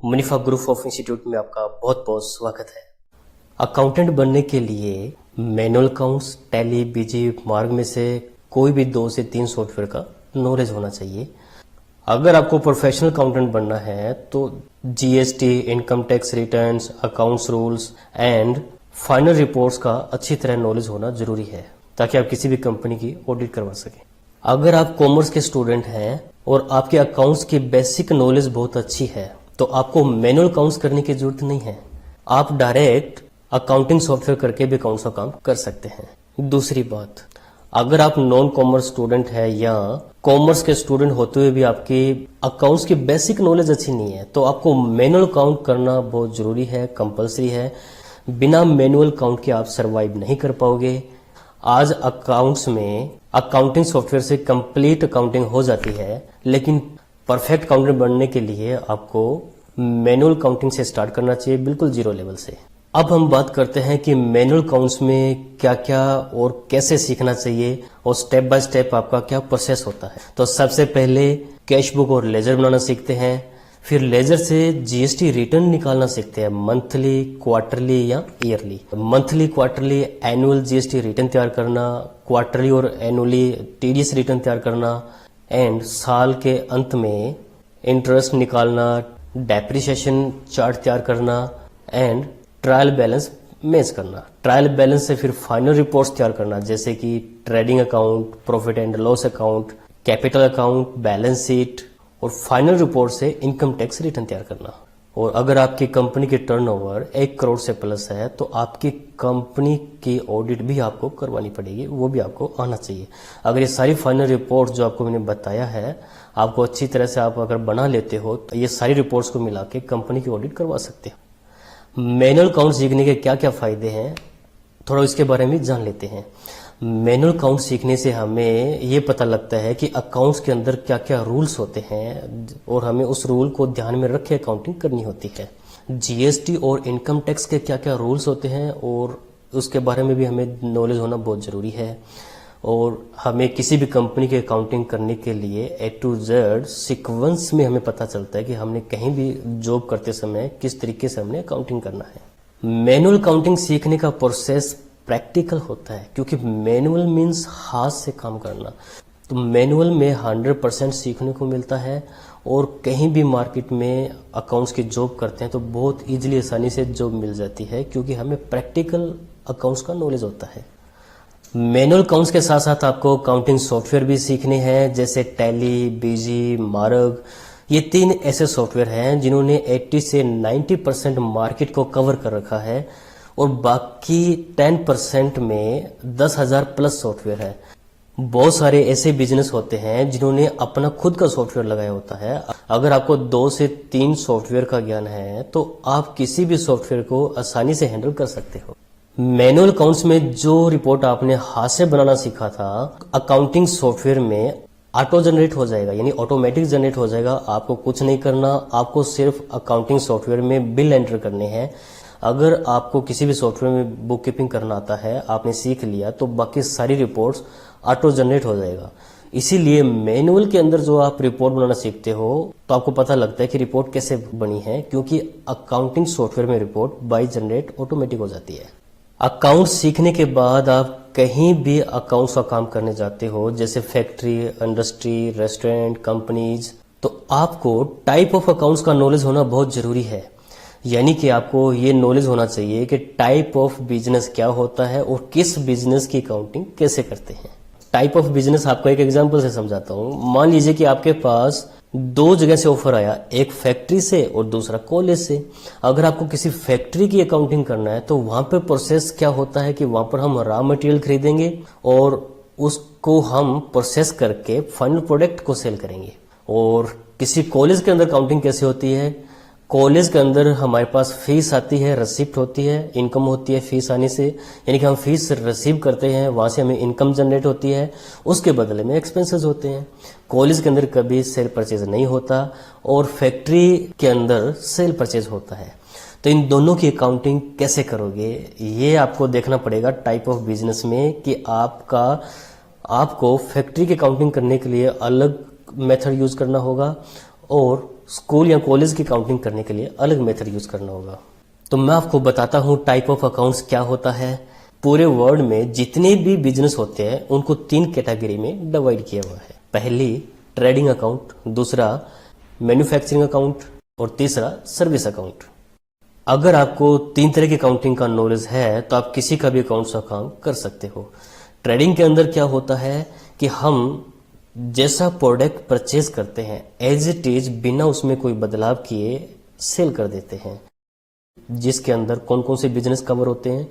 मुनीफा group of institute में आपका बहुत बहुत स्वागत है। अकाउंटेंट बनने के लिए मैनुअल अकाउंट्स, टैली, बीजी, मार्ग में से कोई भी 2 से 3 सॉफ्टवेयर का नॉलेज होना चाहिए। अगर आपको प्रोफेशनल अकाउंटेंट बनना है तो GST, income tax returns, accounts rules and final reports का अच्छी तरह नॉलेज होना जरूरी है ताकि आप किसी भी कंपनी की ऑडिट करवा सकें। अगर आप कॉमर्स के स्टूडेंट हैं और आपके अकाउंट्स की बेसिक नॉलेज बहुत अच्छी है तो आपको मैनुअल अकाउंट्स करने की जरूरत नहीं है। आप डायरेक्ट अकाउंटिंग सॉफ्टवेयर करके भी अकाउंट्स का काम कर सकते हैं। दूसरी बात, अगर आप नॉन कॉमर्स स्टूडेंट है या कॉमर्स के स्टूडेंट होते हुए भी आपकी अकाउंट्स की बेसिक नॉलेज अच्छी नहीं है तो आपको मैनुअल अकाउंट करना बहुत जरूरी है, कंपलसरी है। बिना मैनुअल अकाउंट के आप सरवाइव नहीं कर पाओगे। आज अकाउंट्स में अकाउंटिंग सॉफ्टवेयर से कंप्लीट अकाउंटिंग हो जाती है, लेकिन परफेक्ट अकाउंटेंट बनने के लिए आपको मैनुअल अकाउंटिंग से स्टार्ट करना चाहिए, बिल्कुल जीरो लेवल से। अब हम बात करते हैं कि मैनुअल अकाउंट्स में क्या क्या और कैसे सीखना चाहिए और स्टेप बाय स्टेप आपका क्या प्रोसेस होता है। तो सबसे पहले कैश बुक और लेजर बनाना सीखते हैं, फिर लेजर से जीएसटी रिटर्न निकालना सीखते हैं, मंथली, क्वार्टरली या yearly. Monthly, quarterly, annual GST return तैयार करना, क्वार्टरली और एनुअली टीडीएस रिटर्न तैयार करना एंड साल के अंत में इंटरेस्ट निकालना, डेप्रिसिएशन चार्ट तैयार करना एंड ट्रायल बैलेंस मैच करना। ट्रायल बैलेंस से फिर फाइनल रिपोर्ट्स तैयार करना, जैसे कि trading account, profit and loss account, capital account, balance sheet और फाइनल रिपोर्ट से इनकम टैक्स रिटर्न तैयार करना। और अगर आपकी कंपनी की टर्नओवर 1 करोड़ से प्लस है तो आपकी कंपनी की ऑडिट भी आपको करवानी पड़ेगी, वो भी आपको आना चाहिए। अगर ये सारी फाइनल रिपोर्ट जो आपको मैंने बताया है आपको अच्छी तरह से आप अगर बना लेते हो तो ये सारी रिपोर्ट्स को मिला के कंपनी की ऑडिट करवा सकते हो। मैनुअल अकाउंट सीखने के क्या क्या फायदे हैं थोड़ा इसके बारे में जान लेते हैं। मैनुअल अकाउंट सीखने से हमें ये पता लगता है कि अकाउंट्स के अंदर क्या क्या रूल्स होते हैं और हमें उस रूल को ध्यान में रख के अकाउंटिंग करनी होती है। जीएसटी और इनकम टैक्स के क्या क्या रूल्स होते हैं और उसके बारे में भी हमें नॉलेज होना बहुत ज़रूरी है। और हमें किसी भी कंपनी की अकाउंटिंग करने के लिए A to Z सीक्वेंस में हमें पता चलता है कि हमने कहीं भी जॉब करते समय किस तरीके से हमने अकाउंटिंग करना है। मैनुअल अकाउंटिंग सीखने का प्रोसेस प्रैक्टिकल होता है क्योंकि मैनुअल मीन्स हाथ से काम करना। तो मैनुअल में 100% सीखने को मिलता है और कहीं भी मार्केट में अकाउंट्स की जॉब करते हैं तो बहुत इजीली, आसानी से जॉब मिल जाती है क्योंकि हमें प्रैक्टिकल अकाउंट्स का नॉलेज होता है। मैनुअल अकाउंट्स के साथ साथ आपको अकाउंटिंग सॉफ्टवेयर भी सीखने हैं, जैसे टैली, बीजी, मार्ग। ये 3 ऐसे सॉफ्टवेयर हैं जिन्होंने 80 से 90% मार्केट को कवर कर रखा है और बाकी 10% में 10,000 प्लस सॉफ्टवेयर है। बहुत सारे ऐसे बिजनेस होते हैं जिन्होंने अपना खुद का सॉफ्टवेयर लगाया होता है। अगर आपको 2 से 3 सॉफ्टवेयर का ज्ञान है तो आप किसी भी सॉफ्टवेयर को आसानी से हैंडल कर सकते हो। मैनुअल अकाउंट्स में जो रिपोर्ट आपने हाथ से बनाना सीखा था अकाउंटिंग सॉफ्टवेयर में ऑटो जनरेट हो जाएगा, यानी ऑटोमेटिक जनरेट हो जाएगा। आपको कुछ नहीं करना, आपको सिर्फ अकाउंटिंग सॉफ्टवेयर में बिल एंटर करने हैं। अगर आपको किसी भी सॉफ्टवेयर में बुक कीपिंग करना आता है, आपने सीख लिया, तो बाकी सारी रिपोर्ट्स ऑटो जनरेट हो जाएगा। इसीलिए मैनुअल के अंदर जो आप रिपोर्ट बनाना सीखते हो तो आपको पता लगता है कि रिपोर्ट कैसे बनी है, क्योंकि अकाउंटिंग सॉफ्टवेयर में रिपोर्ट बाय जनरेट ऑटोमेटिक हो जाती है। अकाउंट सीखने के बाद आप कहीं भी अकाउंट्स का काम करने जाते हो, जैसे फैक्ट्री, इंडस्ट्री, रेस्टोरेंट, कंपनीज, तो आपको टाइप ऑफ अकाउंट्स का नॉलेज होना बहुत जरूरी है। यानी कि आपको ये नॉलेज होना चाहिए कि टाइप ऑफ बिजनेस क्या होता है और किस बिजनेस की अकाउंटिंग कैसे करते हैं। टाइप ऑफ बिजनेस आपको एक एग्जांपल से समझाता हूँ। मान लीजिए कि आपके पास 2 जगह से ऑफर आया, एक फैक्ट्री से और दूसरा कॉलेज से। अगर आपको किसी फैक्ट्री की अकाउंटिंग करना है तो वहां पे प्रोसेस क्या होता है कि वहां पर हम रॉ मटेरियल खरीदेंगे और उसको हम प्रोसेस करके फाइनल प्रोडक्ट को सेल करेंगे। और किसी कॉलेज के अंदर अकाउंटिंग कैसे होती है, कॉलेज के अंदर हमारे पास फीस आती है, रिसिप्ट होती है, इनकम होती है फीस आने से, यानी कि हम फीस रिसीव करते हैं, वहां से हमें इनकम जनरेट होती है, उसके बदले में एक्सपेंसेस होते हैं। कॉलेज के अंदर कभी सेल परचेज नहीं होता और फैक्ट्री के अंदर सेल परचेज होता है। तो इन दोनों की अकाउंटिंग कैसे करोगे ये आपको देखना पड़ेगा टाइप ऑफ बिजनेस में, कि आपको फैक्ट्री की अकाउंटिंग करने के लिए अलग मेथड यूज करना होगा और स्कूल या कॉलेज की काउंटिंग करने के लिए अलग मेथड यूज करना होगा। तो मैं आपको बताता हूँ टाइप ऑफ अकाउंट्स क्या होता है। पूरे वर्ल्ड में जितने भी बिजनेस होते हैं उनको 3 कैटेगरी में डिवाइड किया हुआ है। पहली ट्रेडिंग अकाउंट, दूसरा मैन्युफैक्चरिंग अकाउंट और तीसरा सर्विस अकाउंट। अगर आपको 3 तरह की अकाउंटिंग का नॉलेज है तो आप किसी का भी अकाउंट्स का काम कर सकते हो। ट्रेडिंग के अंदर क्या होता है कि हम जैसा प्रोडक्ट परचेज करते हैं एज इट इज बिना उसमें कोई बदलाव किए सेल कर देते हैं, जिसके अंदर कौन कौन से बिजनेस कवर होते हैं,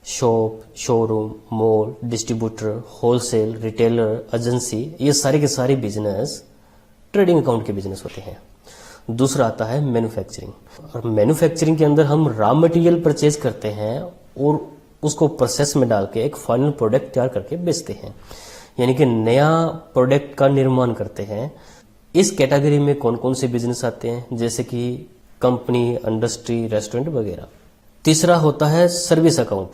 shop, showroom, mall, distributor, wholesale, retailer, agency, ये सारे के सारे बिजनेस ट्रेडिंग अकाउंट के बिजनेस होते हैं। दूसरा आता है मैन्युफैक्चरिंग। और मैन्युफैक्चरिंग के अंदर हम रॉ मटेरियल परचेज करते हैं और उसको प्रोसेस में डाल के एक फाइनल प्रोडक्ट तैयार करके बेचते हैं, यानी कि नया प्रोडक्ट का निर्माण करते हैं। इस कैटेगरी में कौन कौन से बिजनेस आते हैं, जैसे कि कंपनी, इंडस्ट्री, रेस्टोरेंट वगैरह। तीसरा होता है सर्विस अकाउंट।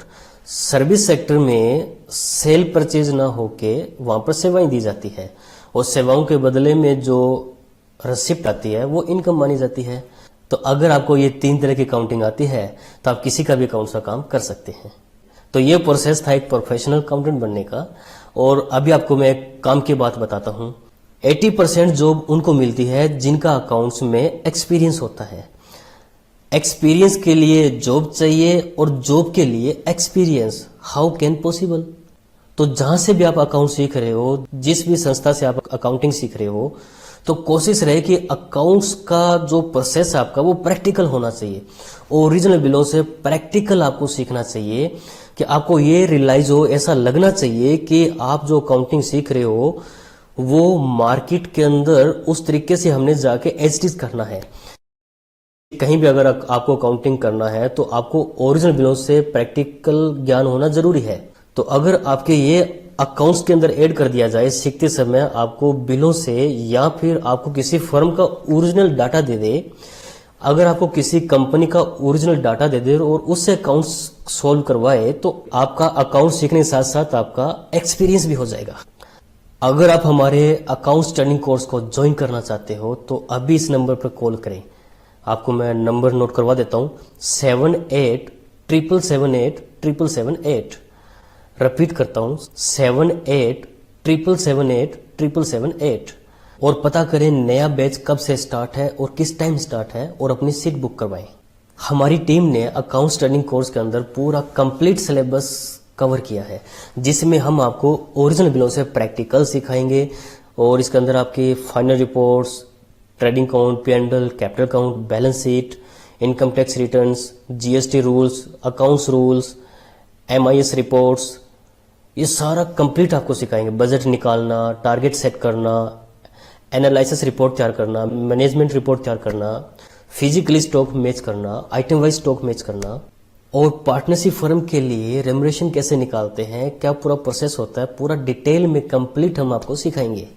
सर्विस सेक्टर में सेल परचेज ना होके वहां पर सेवाएं दी जाती है और सेवाओं के बदले में जो रिसिप्ट आती है वो इनकम मानी जाती है। तो अगर आपको ये 3 तरह की अकाउंटिंग आती है तो आप किसी का भी अकाउंट्स का काम कर सकते हैं। तो ये प्रोसेस था एक प्रोफेशनल अकाउंटेंट बनने का। और अभी आपको मैं एक काम की बात बताता हूँ। 80% जॉब उनको मिलती है जिनका अकाउंट्स में एक्सपीरियंस होता है। एक्सपीरियंस के लिए जॉब चाहिए और जॉब के लिए एक्सपीरियंस, हाउ कैन पॉसिबल। तो जहां से भी आप अकाउंट सीख रहे हो, जिस भी संस्था से आप अकाउंटिंग सीख रहे हो, तो कोशिश रहे कि अकाउंट्स का जो प्रोसेस है आपका वो प्रैक्टिकल होना चाहिए। ओरिजिनल बिलों से प्रैक्टिकल आपको सीखना चाहिए कि आपको ये रियलाइज हो, ऐसा लगना चाहिए कि आप जो अकाउंटिंग सीख रहे हो वो मार्केट के अंदर उस तरीके से हमने जाके एजटिज करना है। कहीं भी अगर आपको अकाउंटिंग करना है तो आपको ओरिजिनल बिलों से प्रैक्टिकल ज्ञान होना जरूरी है। तो अगर आपके ये अकाउंट्स के अंदर ऐड कर दिया जाए सीखते समय, आपको बिलों से या फिर आपको किसी फर्म का ओरिजिनल डाटा दे दे, अगर आपको किसी कंपनी का ओरिजिनल डाटा दे दे और उससे अकाउंट्स सॉल्व करवाए तो आपका अकाउंट सीखने के साथ साथ आपका एक्सपीरियंस भी हो जाएगा। अगर आप हमारे अकाउंट्स ट्रेनिंग कोर्स को ज्वाइन करना चाहते हो तो अभी इस नंबर पर कॉल करें। आपको मैं नंबर नोट करवा देता हूं, 7877787778। रिपीट करता हूं, 7877787778। और पता करें नया बैच कब से स्टार्ट है और किस टाइम स्टार्ट है और अपनी सीट बुक करवाएं। हमारी टीम ने अकाउंट्स ट्रेनिंग कोर्स के अंदर पूरा कंप्लीट सिलेबस कवर किया है, जिसमें हम आपको ओरिजिनल बिलों से प्रैक्टिकल सिखाएंगे और इसके अंदर आपकी final reports, trading account, P&L, capital account, balance sheet, income tax returns, GST rules, accounts rules, MIS reports, ये सारा कंप्लीट आपको सिखाएंगे। बजट निकालना, टारगेट सेट करना, एनालिसिस रिपोर्ट तैयार करना, मैनेजमेंट रिपोर्ट तैयार करना, फिजिकली स्टॉक मैच करना, आइटम वाइज स्टॉक मैच करना, और पार्टनरशिप फर्म के लिए रेम्युनरेशन कैसे निकालते हैं, क्या पूरा प्रोसेस होता है, पूरा डिटेल में कंप्लीट हम आपको सिखाएंगे।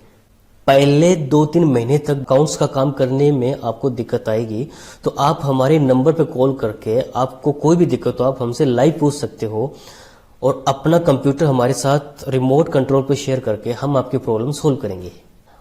पहले 2-3 महीने तक अकाउंट्स का काम करने में आपको दिक्कत आएगी तो आप हमारे नंबर पे कॉल करके आपको कोई भी दिक्कत हो आप हमसे लाइव पूछ सकते हो और अपना कंप्यूटर हमारे साथ रिमोट कंट्रोल पे शेयर करके हम आपकी प्रॉब्लम सोल्व करेंगे।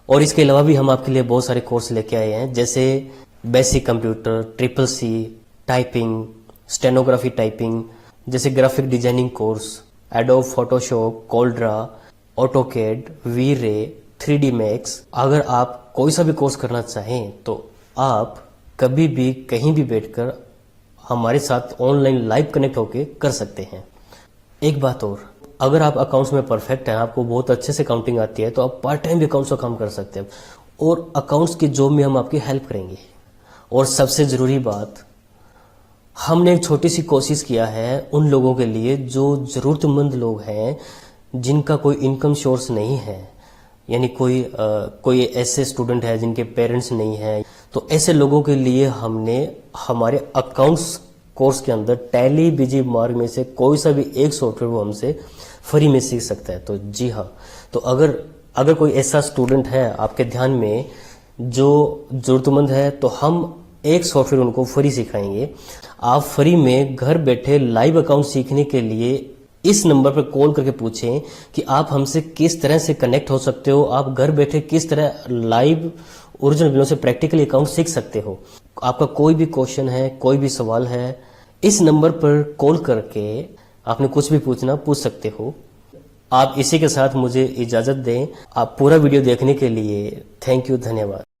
और इसके अलावा भी हम आपके लिए बहुत सारे कोर्स लेके आए हैं, जैसे basic computer, CCC, typing, stenography typing, जैसे graphic designing course, Adobe Photoshop, CorelDraw, AutoCAD, V-Ray, 3D Max। अगर आप कोई सा भी कोर्स करना चाहें तो आप कभी भी कहीं भी बैठकर हमारे साथ ऑनलाइन लाइव कनेक्ट होके कर सकते हैं। एक बात और, अगर आप अकाउंट्स में परफेक्ट हैं, आपको बहुत अच्छे से अकाउंटिंग आती है, तो आप पार्ट टाइम भी अकाउंट्स का काम कर सकते हैं और अकाउंट्स की जॉब में हम आपकी हेल्प करेंगे। और सबसे जरूरी बात, हमने एक छोटी सी कोशिश किया है उन लोगों के लिए जो जरूरतमंद लोग हैं, जिनका कोई इनकम सोर्स नहीं है, यानी कोई ऐसे स्टूडेंट है जिनके पेरेंट्स नहीं हैं, तो ऐसे लोगों के लिए हमने हमारे अकाउंट्स कोर्स के अंदर टैली बीजी मार्ग में से कोई सा भी एक सॉफ्टवेयर वो हमसे फ्री में सीख सकता है। तो जी हाँ, तो अगर कोई ऐसा स्टूडेंट है आपके ध्यान में जो जरूरतमंद है, तो हम एक सॉफ्टवेयर उनको फ्री सिखाएंगे। आप फ्री में घर बैठे लाइव अकाउंट सीखने के लिए इस नंबर पर कॉल करके पूछें कि आप हमसे किस तरह से कनेक्ट हो सकते हो, आप घर बैठे किस तरह लाइव ओरिजिनल बिलों से प्रैक्टिकली अकाउंट सीख सकते हो। आपका कोई भी क्वेश्चन है, कोई भी सवाल है, इस नंबर पर कॉल करके आपने कुछ भी पूछ सकते हो। आप इसी के साथ मुझे इजाजत दें। आप पूरा वीडियो देखने के लिए थैंक यू, धन्यवाद।